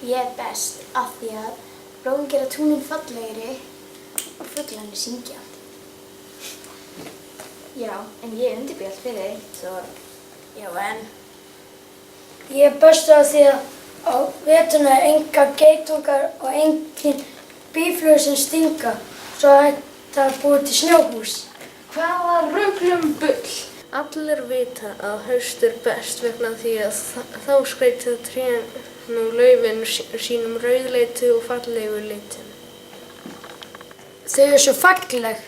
Ég best af því að blómin gera túnin fallegri og fuglarnir syngja. Já, en ég undirbý allt fyrir þig, svo já en. Ég best af því að á veturna er engar geitungar og engin býflugur sem stinga, svo hægt að búa til snjóhús. Hvaða ruglum bull? Allir vita að haust best vegna því að þá skreyta trén og laufin sínum rauðleitu og fallegu litum. Þau eru svo falleg.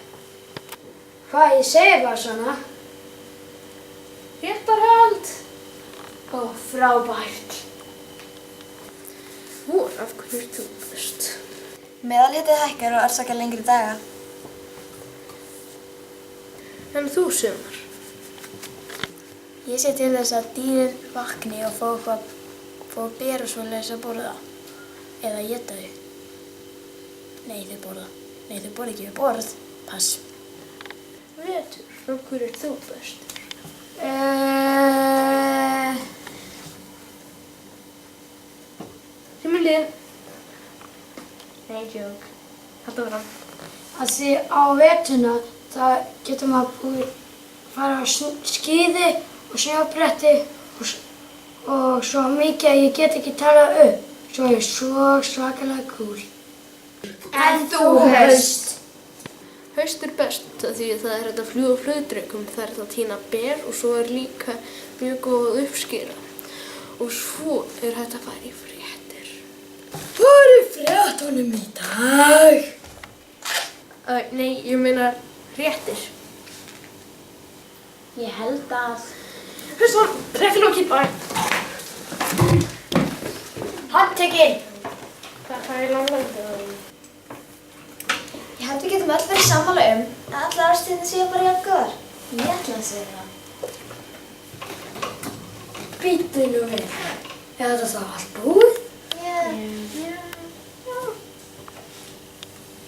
Hvað ég segi bara svona? Réttarhald! Ó, frábært. Vor, af hverju ert þú best? Meðalhitinn hækkar og orsakar lengri daga. En þú, Sumar? Ég sé til þess að dýrin vakni og fá ber og svoleiðis að borða. Eða éta þau. Nei, þau borða. Nei, þau borða ekki við borð. Pass. Vetur, af hverju ert þú best? Simulín. Nei, joke. Haltu fram. Að því á veturna það getur maður fara á skíði og snjóbretti og svo mikið að ég get ekki talað upp. Svo er ég svo svakalega kúl. En þú, Haust? Haust best því að það er hægt að fljúga flugdrekum, það er hægt að tína ber og svo er líka mjög góð uppskera. Og svo er hægt að fara í fréttir. Hvað er í fréttunum í dag? Nei, ég meina réttir. Ég held að... Haustvon, réttilokið, bæ! Handtekinn! Það er langlandið. Ég held við getum öll verið sammála að allar árstíðirnar séu bara jafn góðar. Ég ætla að segja það. Bíddu nú við. Er þetta þá allt búið? Já.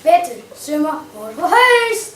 Vetur, sumar, vor og haust!